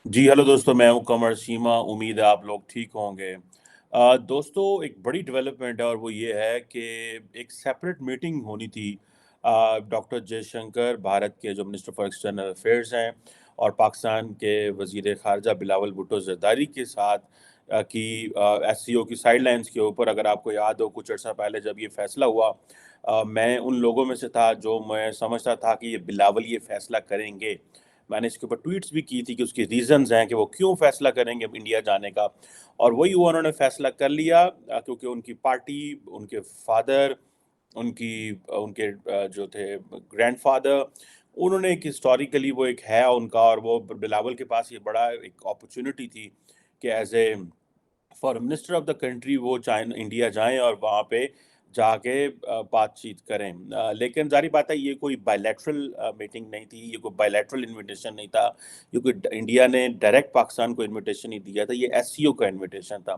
जी hello दोस्तों, मैं हूँ कमर सीमा। उम्मीद है आप लोग ठीक होंगे। दोस्तों, एक बड़ी डेवलपमेंट है और वो ये है कि एक सेपरेट मीटिंग होनी थी डॉक्टर जयशंकर, भारत के जो मिनिस्टर फॉर एक्सटर्नल अफेयर्स हैं, और पाकिस्तान के वज़ीर ख़ारजा बिलावल भुट्टो ज़रदारी के साथ कि एससीओ की साइडलाइंस के ऊपर। अगर आपको याद हो, कुछ अर्सा पहले जब ये फ़ैसला हुआ, मैं उन लोगों में से था जो मैं समझता था कि ये बिलावल ये फ़ैसला करेंगे। मैंने इसके ऊपर ट्वीट्स भी की थी कि उसके रीज़न्स हैं कि वो क्यों फ़ैसला करेंगे इंडिया जाने का, और वही हुआ, उन्होंने फ़ैसला कर लिया क्योंकि उनकी पार्टी, उनके फादर, उनके जो थे ग्रैंडफ़ादर, उन्होंने एक हिस्टोरिकली वो एक है उनका, और वो बिलावल के पास ये बड़ा एक अपॉर्च्युनिटी थी कि as a foreign minister of the country वो चाइना इंडिया जाएँ और वहाँ पे जाके बातचीत करें। लेकिन ज़ाहिर बात है, ये कोई बायलैटरल मीटिंग नहीं थी, ये कोई बायलैटरल इन्विटेशन नहीं था, क्योंकि इंडिया ने डायरेक्ट पाकिस्तान को इन्विटेशन नहीं दिया था, ये एससीओ का इन्विटेशन था।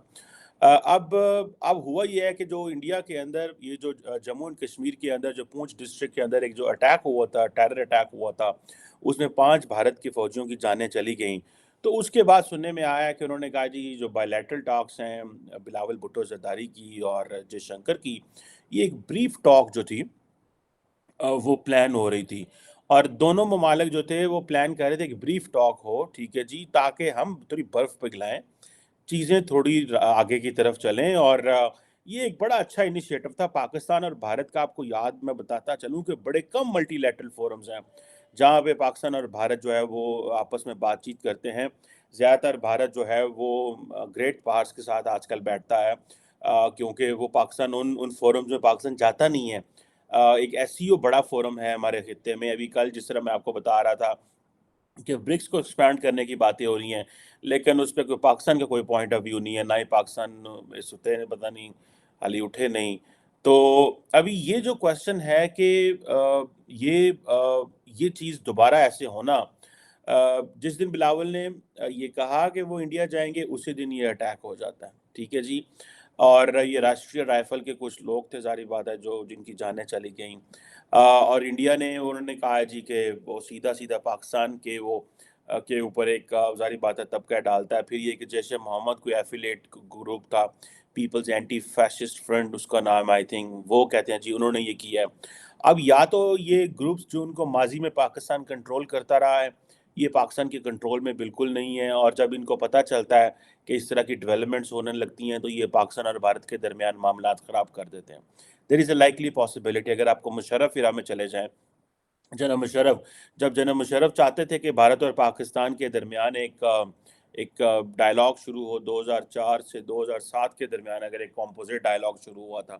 अब हुआ ये है कि जो इंडिया के अंदर ये जो जम्मू एंड कश्मीर के अंदर जो पूंछ डिस्ट्रिक्ट के अंदर एक जो अटैक हुआ था, टेरर अटैक हुआ था, उसमें 5 भारत के फौजियों की जानें चली गईं। तो उसके बाद सुनने में आया कि उन्होंने कहा जी, जो बायलैटरल टॉक्स हैं बिलावल भुट्टो ज़रदारी की और जयशंकर की, ये एक ब्रीफ टॉक जो थी वो प्लान हो रही थी, और दोनों ममालिक जो थे वो प्लान कर रहे थे कि ब्रीफ टॉक हो, ठीक है जी, ताकि हम थोड़ी बर्फ़ पिघलाएँ, चीज़ें थोड़ी आगे की तरफ चलें। और ये एक बड़ा अच्छा इनिशिएटिव था पाकिस्तान और भारत का। आपको याद मैं बताता चलूँ कि बड़े कम मल्टीलैटरल फोरम्स हैं जहाँ पे पाकिस्तान और भारत जो है वो आपस में बातचीत करते हैं। ज़्यादातर भारत जो है वो ग्रेट पार्स के साथ आजकल बैठता है, क्योंकि वो पाकिस्तान उन उन फोरम्स में पाकिस्तान जाता नहीं है। एक एससीओ बड़ा फोरम है हमारे खित्ते में। अभी कल जिस तरह मैं आपको बता रहा था कि ब्रिक्स को एक्सपैंड करने की बातें हो रही हैं, लेकिन उस पे कोई पाकिस्तान का कोई पॉइंट ऑफ व्यू नहीं है, ना ही पाकिस्तान इस सुते ने पता नहीं हाली उठे नहीं। तो अभी ये जो क्वेश्चन है कि ये चीज़ दोबारा ऐसे होना, जिस दिन बिलावल ने ये कहा कि वो इंडिया जाएँगे, उसी दिन ये अटैक हो जाता है, ठीक है जी। और ये राष्ट्रीय राइफ़ल के कुछ लोग थे, ज़ाहिर बात है, जो जिनकी जानें चली गईं। और इंडिया ने उन्होंने कहा है जी कि वो सीधा-सीधा पाकिस्तान के के ऊपर एक ज़ाहिर बात है तबका डालता है। फिर ये कि जैश-ए-मोहम्मद कोई एफ़िलिएट ग्रुप था, पीपल्स एंटी फ़ैसिस्ट फ्रंट उसका नाम आई थिंक, वो कहते हैं जी उन्होंने ये किया है। अब या तो ये ग्रुप्स जो उनको माज़ी में पाकिस्तान कंट्रोल करता रहा है, ये पाकिस्तान के कंट्रोल में बिल्कुल नहीं है, और जब इनको पता चलता है कि इस तरह की डेवलपमेंट्स होने लगती हैं, तो ये पाकिस्तान और भारत के दरमियान मामलात ख़राब कर देते हैं। There is a likely possibility, अगर आपको मुशर्रफ इरा में चले जाएँ, जनाब मुशर्रफ चाहते थे कि भारत और पाकिस्तान के दरमियान एक डायलॉग शुरू हो 2004 से 2007 के दरमियान, अगर एक कॉम्पोजिट डायलॉग शुरू हुआ था।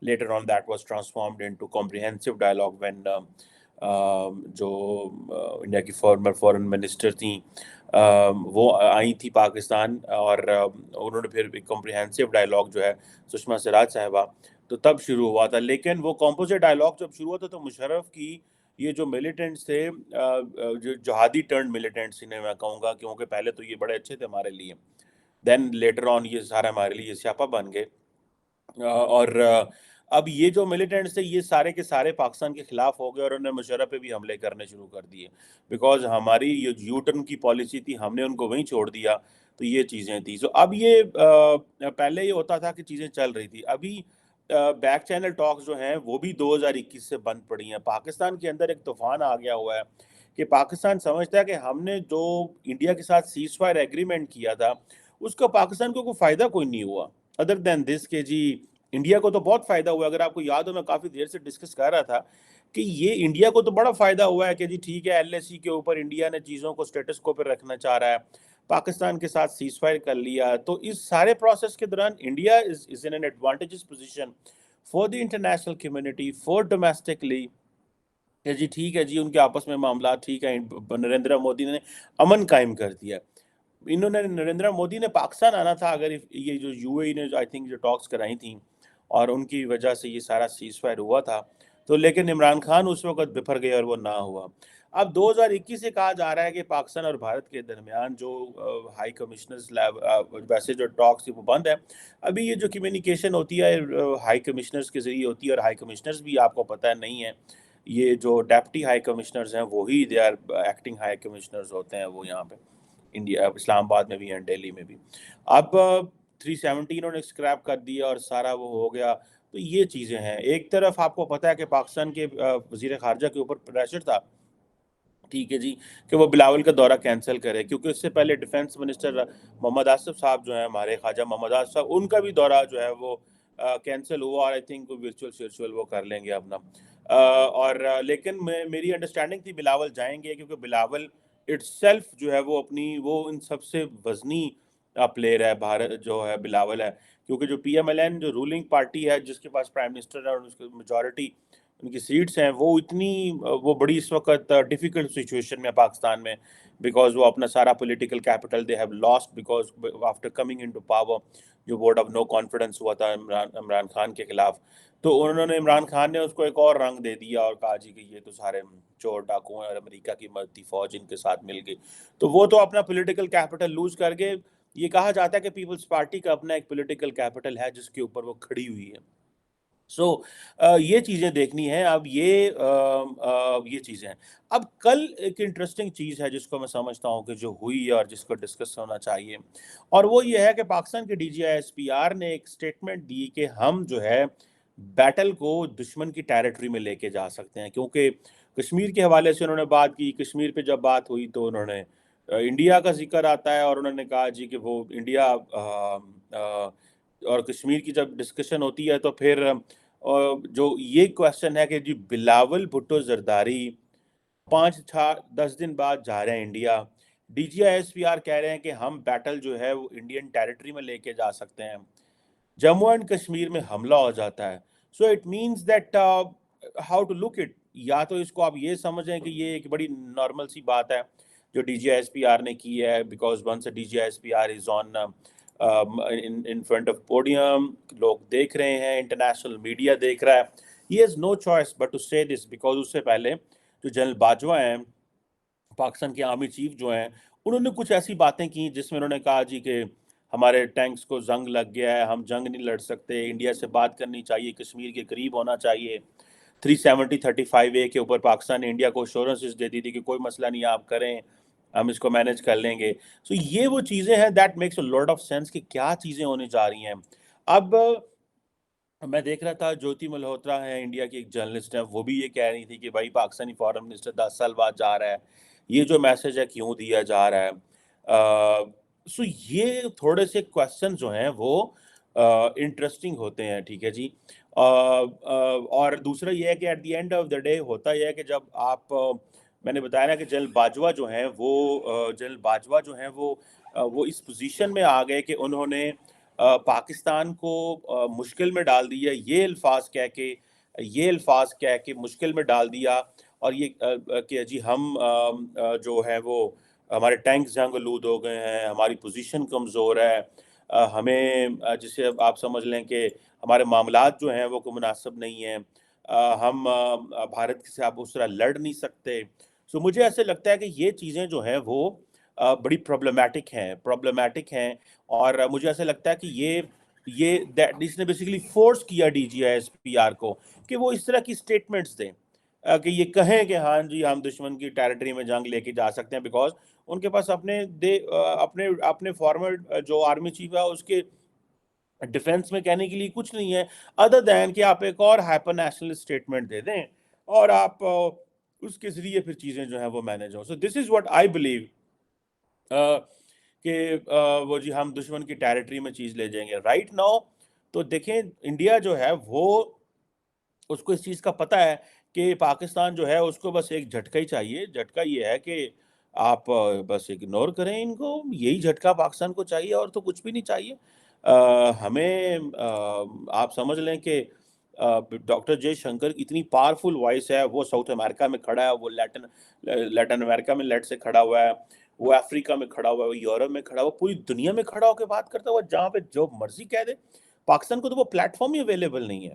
Later on that was transformed into comprehensive dialogue when जो इंडिया की फॉर्मर फॉरेन मिनिस्टर थीं, वो आई थी पाकिस्तान, और उन्होंने फिर एक कॉम्प्रिहेंसिव डायलॉग जो है सुषमा स्वराज साहिबा, तो तब शुरू हुआ था। लेकिन वो कॉम्पोजिट डायलॉग जब शुरू हुआ था, तो मुशर्रफ की ये जो मिलिटेंट्स थे, जो जहादी टर्न्ड मिलिटेंट्स इन्हें मैं कहूँगा, क्योंकि पहले तो ये बड़े अच्छे थे हमारे लिए, देन लेटर ऑन ये सारा हमारे लिए स्यापा बन गए। और अब ये जो मिलिटेंट्स थे, ये सारे के सारे पाकिस्तान के खिलाफ हो गए, और उन्होंने मुशर्रफ पे भी हमले करने शुरू कर दिए, बिकॉज़ हमारी ये यू टर्न की पॉलिसी थी, हमने उनको वहीं छोड़ दिया। तो ये चीज़ें थी। सो अब ये पहले ये होता था कि चीज़ें चल रही थी। अभी बैक चैनल टॉक्स जो हैं वो भी 2021 से बंद पड़ी हैं। पाकिस्तान के अंदर एक तूफ़ान आ गया हुआ है कि पाकिस्तान समझता है कि हमने जो इंडिया के साथ सीज़फायर एग्रीमेंट किया था, उसका पाकिस्तान को कोई फ़ायदा कोई नहीं हुआ। अदर दैन दिस के जी, इंडिया को तो बहुत फ़ायदा हुआ है। अगर आपको याद हो, मैं काफ़ी देर से डिस्कस कर रहा था कि ये इंडिया को तो बड़ा फ़ायदा हुआ है कि जी ठीक है, एलएसी के ऊपर इंडिया ने चीज़ों को स्टेटस को पे रखना चाह रहा है, पाकिस्तान के साथ सीज़फायर कर लिया। तो इस सारे प्रोसेस के दौरान India is in an advantages position for the international community, for domestically, कि जी ठीक है जी, उनके आपस में मामला ठीक है। नरेंद्र मोदी ने अमन कायम कर दिया। इन्होंने नरेंद्र मोदी ने पाकिस्तान आना था, अगर ये जो यूएई ने आई थिंक जो टॉक्स कराई थी, और उनकी वजह से ये सारा सीज़फायर हुआ था। तो लेकिन इमरान खान उस वक़्त बिफर गए और वो ना हुआ। अब 2021 से कहा जा रहा है कि पाकिस्तान और भारत के दरमियान जो हाई कमिश्नर्स वैसे जो टॉक्स थी वो बंद है। अभी ये जो कम्युनिकेशन होती है हाई कमिश्नर्स के ज़रिए होती है, और हाई कमिश्नर्स भी आपको पता है नहीं है। ये जो डेप्टी हाई कमिश्नर्स हैं, वो ही they are acting high commissioners होते हैं वो यहाँ पे। انڈیا اسلام آباد میں بھی ہیں، دہلی میں بھی. اب 370 انہوں نے اسکریپ کر دیا اور سارا وہ ہو گیا. تو یہ چیزیں ہیں. ایک طرف آپ کو پتہ ہے کہ پاکستان کے وزیر خارجہ کے اوپر پریشر تھا، ٹھیک ہے جی، کہ وہ بلاول کا دورہ کینسل کرے، کیونکہ اس سے پہلے ڈیفنس منسٹر محمد آصف صاحب جو ہیں ہمارے، خواجہ محمد آصف صاحب، ان کا بھی دورہ جو ہے وہ کینسل ہوا، اور آئی تھنک ورچوئل وہ کر لیں گے اپنا. اور لیکن میری انڈرسٹینڈنگ تھی بلاول جائیں گے، کیونکہ بلاول اٹ سیلف جو ہے وہ اپنی وہ ان سب سے وزنی پلیئر ہے بھارت جو ہے بلاول ہے، کیونکہ جو پی ایم ایل این جو رولنگ پارٹی ہے جس کے پاس پرائم منسٹر ہے اور اس کی میجورٹی ان کی سیٹس ہیں، وہ اتنی وہ بڑی اس وقت ڈیفیکلٹ سچویشن میں پاکستان میں، بیکاز وہ اپنا سارا political capital they have lost, because after coming into power جو ووٹ آف نو کانفیڈنس ہوا تھا عمران خان کے خلاف، تو انہوں نے عمران خان نے اس کو ایک اور رنگ دے دیا اور کہا جی کہ یہ تو سارے چور ڈاکو ہیں اور امریکہ کی مدتی فوج ان کے ساتھ مل گئی. تو وہ تو اپنا پولیٹیکل کیپٹل لوز کر کے، یہ کہا جاتا ہے کہ پیپلز پارٹی کا اپنا ایک پولیٹیکل کیپٹل ہے جس کے اوپر وہ کھڑی ہوئی ہے. سو یہ چیزیں دیکھنی ہیں. اب یہ چیزیں ہیں. اب کل ایک انٹرسٹنگ چیز ہے جس کو میں سمجھتا ہوں کہ جو ہوئی اور جس کو ڈسکس ہونا چاہیے، اور وہ یہ ہے کہ پاکستان کے D G I S P R نے ایک سٹیٹمنٹ دی کہ ہم جو ہے بیٹل کو دشمن کی ٹیریٹری میں لے کے جا سکتے ہیں، کیونکہ کشمیر کے حوالے سے انہوں نے بات کی. کشمیر پہ جب بات ہوئی تو انہوں نے انڈیا کا ذکر آتا ہے، اور انہوں نے کہا جی کہ وہ انڈیا اور کشمیر کی جب ڈسکشن ہوتی ہے تو پھر جو یہ کویسچن ہے کہ جی بلاول بھٹو زرداری 5-10 دن بعد جا رہے ہیں India, D G I S P R کہہ رہے ہیں کہ ہم بیٹل جو ہے وہ انڈین ٹیریٹری میں لے کے جا سکتے ہیں، جموں اینڈ کشمیر میں حملہ ہو جاتا ہے. So it means that how to look it, یا تو اس کو آپ یہ سمجھیں کہ یہ ایک بڑی نارمل سی بات ہے جو D G I S P R نے کی ہے، because once D G I S P R is on in front of podium، لوگ دیکھ رہے ہیں، انٹرنیشنل میڈیا دیکھ رہا ہے، he has no choice but to say this، because اس سے پہلے جو جنرل باجوہ ہیں پاکستان کے آرمی چیف جو ہیں، انہوں نے کچھ ایسی باتیں کی جس میں انہوں نے کہا جی کہ ہمارے ٹینکس کو زنگ لگ گیا ہے، ہم جنگ نہیں لڑ سکتے، انڈیا سے بات کرنی چاہیے، کشمیر کے قریب ہونا چاہیے. 370-35A کے اوپر پاکستان نے انڈیا کو ایشورنسز دے دی تھی کہ کوئی مسئلہ نہیں آپ کریں، ہم اس کو مینج کر لیں گے. سو یہ وہ چیزیں ہیں that makes a lot of sense کہ کیا چیزیں ہونے جا رہی ہیں. اب میں دیکھ رہا تھا جوتی ملہوترا ہے انڈیا کی ایک جرنلسٹ ہے، وہ بھی یہ کہہ رہی تھی کہ بھائی پاکستانی فارن منسٹر 10 سال بعد جا رہا ہے، یہ جو میسج ہے کیوں دیا جا رہا ہے. سو یہ تھوڑے سے کویسچن جو ہیں وہ انٹرسٹنگ ہوتے ہیں، ٹھیک ہے جی. اور دوسرا یہ ہے کہ at the end of the day ہوتا یہ ہے کہ جب آپ میں نے بتایا نا کہ جنرل باجوہ جو ہیں وہ اس پوزیشن میں آ گئے کہ انہوں نے پاکستان کو مشکل میں ڈال دیا، یہ الفاظ کہہ کے مشکل میں ڈال دیا، اور یہ کہ جی ہم جو ہے وہ ہمارے ٹینک جنگ آلود ہو گئے ہیں، ہماری پوزیشن کمزور ہے، ہمیں جسے آپ سمجھ لیں کہ ہمارے معاملات جو ہیں وہ کوئی مناسب نہیں ہیں، ہم بھارت سے آپ اس طرح لڑ نہیں سکتے. سو مجھے ایسے لگتا ہے کہ یہ چیزیں جو ہیں وہ بڑی پرابلمٹک ہیں، اور مجھے ایسا لگتا ہے کہ اس نے بیسیکلی فورس کیا D G I S P R کو کہ وہ اس طرح کی سٹیٹمنٹس دیں، کہ یہ کہیں کہ ہاں جی ہم دشمن کی ٹیریٹری میں جنگ لے کے جا سکتے ہیں، بیکاز ان کے پاس اپنے فارمر جو آرمی چیف ہے اس کے ڈیفنس میں کہنے کے لیے کچھ نہیں ہے ادر دین کہ آپ ایک اور ہائپر نیشنل اسٹیٹمنٹ دے دیں اور آپ اس کے ذریعے پھر چیزیں جو ہیں وہ مینیج ہوں. سو دس از واٹ آئی بلیو کہ وہ جی ہم دشمن کی ٹیریٹری میں چیز لے جائیں گے رائٹ ناؤ. تو دیکھیں انڈیا جو ہے وہ اس کو اس چیز کا پتہ ہے کہ پاکستان جو ہے اس کو بس ایک جھٹکا ہی چاہیے. جھٹکا یہ ہے کہ آپ بس اگنور کریں ان کو، یہی جھٹکا پاکستان کو چاہیے اور تو کچھ بھی نہیں چاہیے. ہمیں آپ سمجھ لیں کہ ڈاکٹر جے شنکر اتنی پاورفل وائس ہے، وہ ساؤتھ امریکہ میں کھڑا ہے، وہ لیٹن امریکہ میں لیٹ سے کھڑا ہوا ہے، وہ افریقہ میں کھڑا ہوا ہے، وہ یورپ میں کھڑا ہوا، پوری دنیا میں کھڑا ہو کے بات کرتا ہوا، جہاں پہ جو مرضی کہہ دے. پاکستان کو تو وہ پلیٹ فارم ہی اویلیبل نہیں ہے،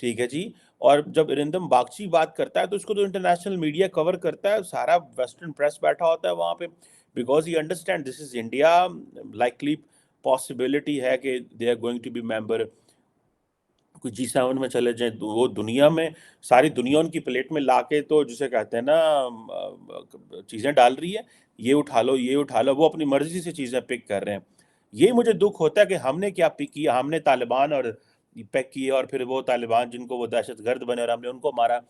ٹھیک ہے جی. اور جب ارندم باگچی بات کرتا ہے تو اس کو تو انٹرنیشنل میڈیا کور کرتا ہے، سارا ویسٹرن پریس بیٹھا ہوتا ہے وہاں پہ، because he understand this is India, likely possibility ہے کہ they are going to be member. कोई G7 में चले जाएँ, तो वो दुनिया में सारी दुनिया उनकी प्लेट में लाके तो जिसे कहते हैं ना चीज़ें डाल रही है, ये उठा लो, वो अपनी मर्ज़ी से चीज़ें पिक कर रहे हैं। ये मुझे दुःख होता है कि हमने क्या पिक किया, हमने तालिबान और पिक किए और फिर वो तालिबान जिनको वो दहशतगर्द बने और हमने उनको मारा,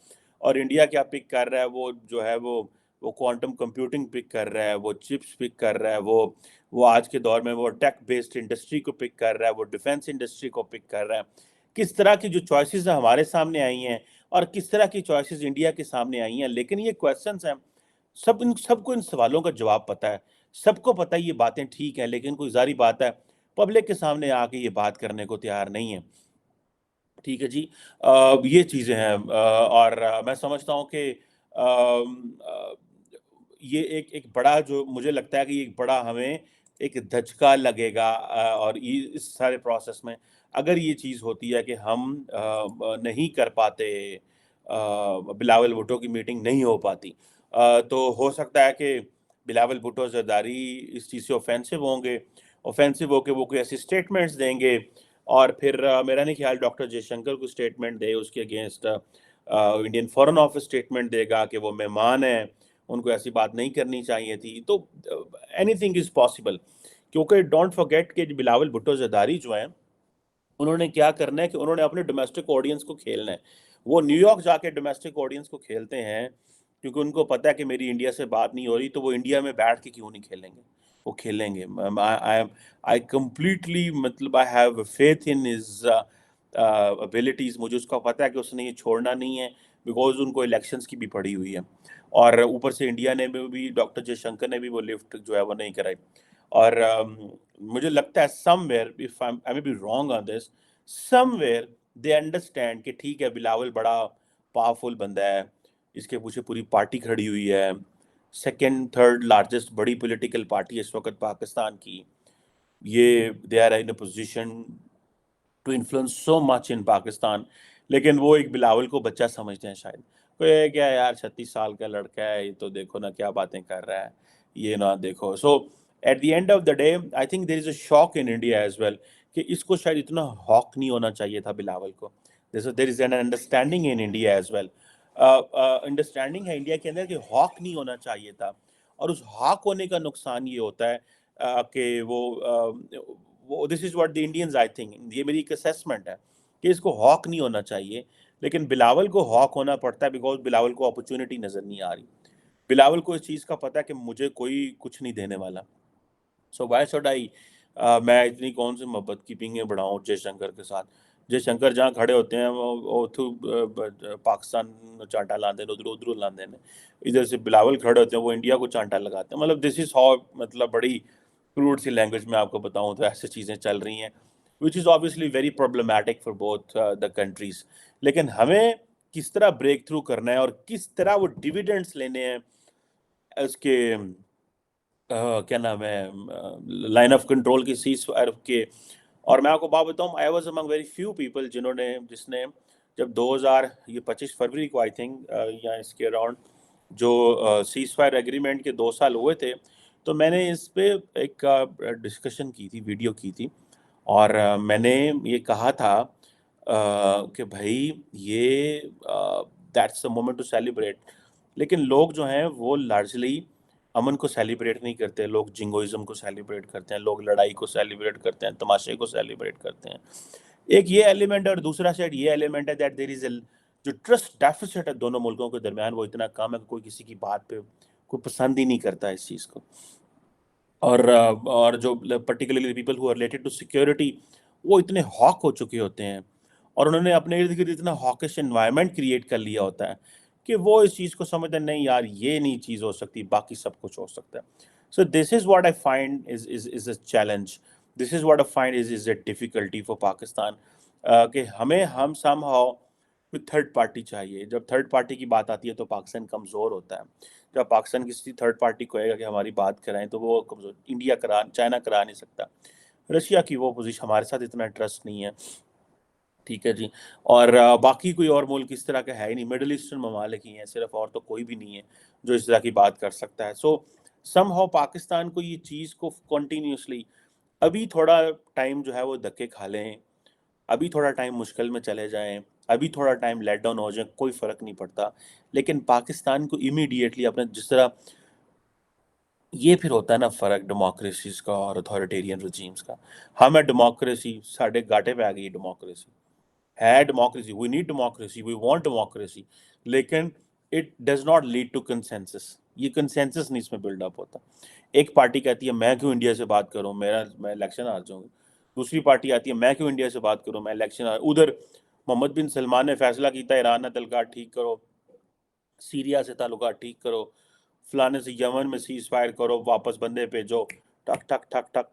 और इंडिया क्या पिक कर रहा है, वो जो है वो क्वांटम कंप्यूटिंग पिक कर रहा है, वो चिप्स पिक कर रहा है, वो आज के दौर में वो टेक बेस्ड इंडस्ट्री को पिक कर रहा है, वो डिफेंस इंडस्ट्री को पिक कर रहा है। किस तरह की जो चॉइसेस हमारे सामने आई हैं और किस तरह की चॉइसेस इंडिया के सामने आई हैं, लेकिन ये क्वेश्चंस हैं, सबको इन सवालों का जवाब पता है, सबको पता है ये बातें ठीक हैं, लेकिन कोई ज़ाहिर बात है पब्लिक के सामने आके ये बात करने को तैयार नहीं है। ठीक है जी। ये चीज़ें हैं, और मैं समझता हूँ कि ये एक बड़ा जो मुझे लगता है कि एक बड़ा हमें एक धचका लगेगा, और इस सारे प्रोसेस में अगर ये चीज़ होती है कि हम नहीं कर पाते, बिलावल भुट्टो की मीटिंग नहीं हो पाती, तो हो सकता है कि बिलावल भुट्टो जरदारी इस चीज़ से ऑफेंसिव होके वो कोई ऐसी स्टेटमेंट्स देंगे, और फिर मेरा नहीं ख्याल डॉक्टर जयशंकर को स्टेटमेंट दे उसके against, Indian foreign office statement देगा कि वो मेहमान हैं, उनको ऐसी बात नहीं करनी चाहिए थी। तो एनीथिंग इज़ पॉसिबल, क्योंकि डोंट फॉरगेट कि बिलावल भुट्टो जरदारी जो हैं, उन्होंने क्या करना है कि उन्होंने अपने डोमेस्टिक ऑडियंस को खेलना है। वो न्यूयॉर्क जाके डोमेस्टिक ऑडियंस को खेलते हैं, क्योंकि उनको पता है कि मेरी इंडिया से बात नहीं हो रही, तो वो इंडिया में बैठ के क्यों नहीं खेलेंगे? वो खेलेंगे। आई कंप्लीटली, मतलब I have faith in his abilities. मुझे उसका पता है कि उसने ये छोड़ना नहीं है, बिकॉज़ उनको इलेक्शंस की भी पड़ी हुई है। और ऊपर से इंडिया ने भी डॉक्टर जयशंकर ने भी वो लिफ्ट जो है वो नहीं कराई। और मुझे लगता है somewhere, if I may be wrong on this, somewhere they understand कि ठीक है, बिलावल बड़ा पावरफुल बंदा है, इसके पीछे पूरी पार्टी खड़ी हुई है, सेकंड थर्ड लार्जेस्ट बड़ी पॉलिटिकल पार्टी है इस वक्त पाकिस्तान की, ये they are in a position to influence so much in Pakistan. लेकिन वो एक बिलावल को बच्चा समझते हैं शायद, कोई है क्या यार, 36 साल का लड़का है, ये तो देखो ना क्या बातें कर रहा है, ये ना देखो। So at the end of the day I think there is a shock in India as well, कि इसको शायद इतना हॉक नहीं होना चाहिए था बिलावल को। There is an understanding in India as well, understanding है इंडिया के अंदर कि हॉक नहीं होना चाहिए था। और उस हॉक होने का नुकसान ये होता है कि वो this is what the Indians I think, ये मेरी एक असेसमेंट है कि इसको हॉक नहीं होना चाहिए, लेकिन बिलावल को हॉक होना पड़ता है, बिकॉज़ बिलावल को अपॉर्च्युनिटी नज़र नहीं आ रही। बिलावल को इस चीज़ का पता है कि मुझे कोई कुछ नहीं देने वाला। सो व्हाई शुड आई, मैं इतनी कौन सी मोहब्बत की पींगे बढ़ाऊँ जयशंकर के साथ। जयशंकर जहाँ खड़े होते हैं वो उथू पाकिस्तान चांटा लाते हैं, उधर लाते हैं। इधर से बिलावल खड़े होते हैं, वो इंडिया को चांटा लगाते हैं। मतलब दिस इज़ हाउ, मतलब बड़ी क्रूड सी लैंग्वेज में आपको बताऊँ तो ऐसी चीज़ें चल रही हैं, which is obviously very problematic for both the countries. लेकिन हमें किस तरह ब्रेक थ्रू करना है और किस तरह वो डिविडेंड्स लेने हैं, उसके क्या नाम है, लाइन ऑफ कंट्रोल की सीज़फायर के। और मैं आपको बात बताऊँ, I was among very few people जिसने जब 2000 ये 25 फरवरी को आई थिंक, या इसके अराउंड जो सीज़फायर एग्रीमेंट के 2 साल हुए थे, तो मैंने इस पे एक डिस्कशन की थी, वीडियो की थी, और मैंने ये कहा था कि भाई ये that's the moment to celebrate. लेकिन लोग जो हैं वो लार्जली अमन को सेलिब्रेट नहीं करते, लोग जिंगोइज्म को सेलिब्रेट करते हैं, लोग लड़ाई को सेलिब्रेट करते हैं, तमाशे को सेलिब्रेट करते हैं। एक ये एलिमेंट है, और दूसरा साइड ये एलिमेंट है दैट देयर इज जो ट्रस्ट डेफिसिट है दोनों मुल्कों के दरमियान, वो इतना कम है कि कोई किसी की बात पे कोई पसंद ही नहीं करता इस चीज़ को। और जो particularly people who are related to security, वो इतने हॉक हो चुके होते हैं, और उन्होंने अपने इर्द गिर्द इतना हॉकिश एनवायरनमेंट क्रिएट कर लिया होता है कि वो इस चीज़ को समझते हैं, नहीं यार ये नहीं चीज़ हो सकती, बाकी सब कुछ हो सकता है। So this is what I find is a challenge, this is what I find is a difficulty for Pakistan, कि हम समहाउ कोई थर्ड पार्टी चाहिए। जब थर्ड पार्टी की बात आती है तो पाकिस्तान कमज़ोर होता है। जब पाकिस्तान किसी थर्ड पार्टी को कहेगा कि हमारी बात कराएं, तो वो कमज़ोर, चाइना करा नहीं सकता, रशिया की वो पोजीशन हमारे साथ इतना ट्रस्ट नहीं है। ठीक है जी। और बाकी कोई और मुल्क इस तरह का है ही नहीं, मिडल ईस्टर्न ममालिक ही हैं सिर्फ, और तो कोई भी नहीं है जो इस तरह की बात कर सकता है। सो समहाउ पाकिस्तान को ये चीज़ को कंटिन्यूसली अभी थोड़ा टाइम जो है वो धक्के खा लें, ابھی تھوڑا ٹائم مشکل میں چلے جائیں، ابھی تھوڑا ٹائم لیٹ ڈاؤن ہو جائیں، کوئی فرق نہیں پڑتا، لیکن پاکستان کو امیڈیٹلی اپنے جس طرح یہ پھر ہوتا ہے نا فرق ڈیموکریسیز کا اور اتھارٹیرین رجیمز کا. ہم ہے ڈیموکریسی، ساڑھے گاٹے پہ آ گئی ڈیموکریسی، ہے democracy, we need democracy, we want democracy, لیکن it does not lead to consensus. یہ کنسنسس نہیں اس میں بلڈ اپ ہوتا. ایک پارٹی کہتی ہے میں کیوں انڈیا سے بات کروں، میں الیکشن ہار جاؤں گی. دوسری پارٹی آتی ہے میں کیوں انڈیا سے بات کروں، میں الیکشن ہار. ادھر محمد بن سلمان نے فیصلہ کیتا ہے ایران نہ تعلقات ٹھیک کرو، سیریا سے تعلقات ٹھیک کرو، فلانے سے یمن میں سیز فائر کرو، واپس بندے بھیجو، ٹک ٹک ٹک ٹک،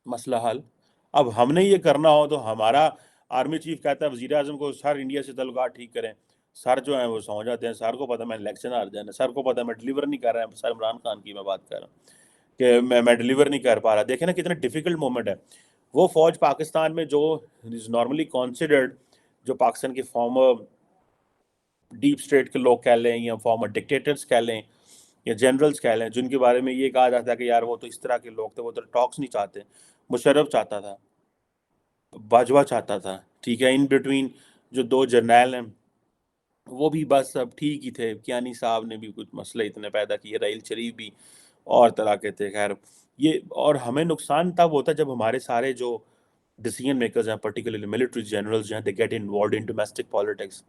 مسئلہ حل. اب ہم نے یہ کرنا ہو تو ہمارا آرمی چیف کہتا ہے وزیر اعظم کو سر انڈیا سے تعلقات ٹھیک کریں. سر جو ہیں وہ سو جاتے ہیں، سر کو پتہ میں الیکشن ہار جانا، سر کو پتہ میں ڈلیور نہیں کر رہا ہوں. سر عمران خان کی میں بات کر رہا ہوں کہ میں ڈلیور نہیں کر پا رہا. دیکھیں نا کتنا ڈیفیکلٹ مومنٹ ہے. وہ فوج پاکستان میں جو از نارملی کنسیڈرڈ، جو پاکستان کے فارمر ڈیپ اسٹیٹ کے لوگ کہہ لیں یا فارمر ڈکٹیٹرز کہہ لیں یا جنرلز کہہ لیں، جن کے بارے میں یہ کہا جاتا ہے کہ یار وہ تو اس طرح کے لوگ تھے، وہ تو ٹاکس نہیں چاہتے. مشرف چاہتا تھا، باجوہ چاہتا تھا، ٹھیک ہے، ان بٹوین جو دو جرنیل ہیں وہ بھی بس اب ٹھیک ہی تھے. کیانی صاحب نے بھی کچھ مسئلے اتنے پیدا کیے، رحیل شریف بھی اور طرح کے تھے. خیر یہ اور ہمیں نقصان تب ہوتا ہے جب ہمارے سارے جو ڈیسیجن میکرز ہیں، پرٹیکولرلی ملٹری جنرلز ہیں، they get involved in domestic politics.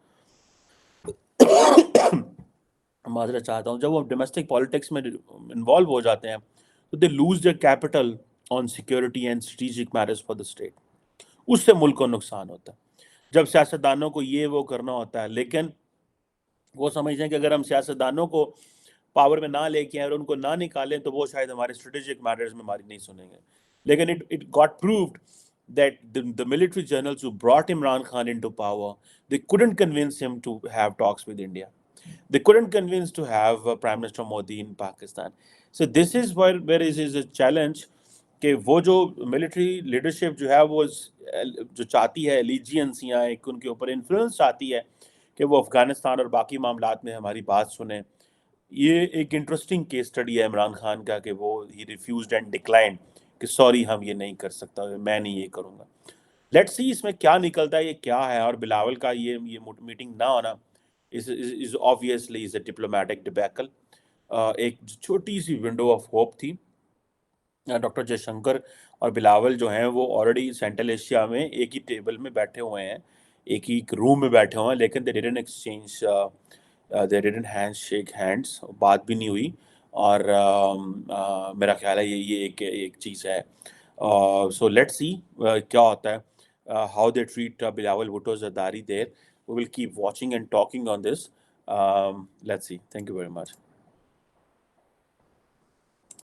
معذرت چاہتا ہوں، جب وہ ڈومیسٹک پالیٹکس میں انوالو ہو جاتے ہیں تو they lose their capital on security and strategic matters for the state. اس سے ملک کو نقصان ہوتا ہے جب سیاستدانوں کو یہ وہ کرنا ہوتا ہے. لیکن وہ سمجھتے ہیں کہ اگر ہم سیاستدانوں کو پاور میں نہ لے کے آئیں اور ان کو نہ نکالیں تو وہ شاید ہمارے اسٹریٹجک میٹرز میں ہماری نہیں سنیں گے. لیکن it got proved that the military generals who brought Imran Khan into power, they couldn't convince him to have talks with India. They couldn't convince to have Prime Minister Modi in Pakistan. So this is where is a challenge کہ وہ جو military leadership جو ہے وہ جو چاہتی ہے الیجینس یا ایک ان کے اوپر انفلوئنس چاہتی ہے کہ وہ افغانستان اور باقی معاملات میں ہماری بات سنیں. یہ ایک انٹرسٹنگ کیس اسٹڈی ہے عمران خان کا کہ وہ ہی ریفیوزڈ اینڈ ڈکلائنڈ کہ سوری ہم یہ نہیں کر سکتا، میں نہیں یہ کروں گا. لیٹس سی اس میں کیا نکلتا ہے، یہ کیا ہے. اور بلاول کا یہ میٹنگ نہ ہونا is obviously is a diplomatic debacle. ایک چھوٹی سی ونڈو آف ہوپ تھی. ڈاکٹر جے شنکر اور بلاول جو ہیں وہ آلریڈی سینٹرل ایشیا میں ایک ہی ٹیبل میں بیٹھے ہوئے ہیں، ایک ہی روم میں بیٹھے ہوئے ہیں، لیکن they didn't exchange they didn't shake hands، بات بھی نہیں ہوئی. اور میرا خیال ہے یہ ایک چیز ہے. سو لیٹ سی کیا ہوتا ہے. How they treat Bilawal Bhutto Zardari there. We will keep watching and talking on this. Let's see. Thank you very much.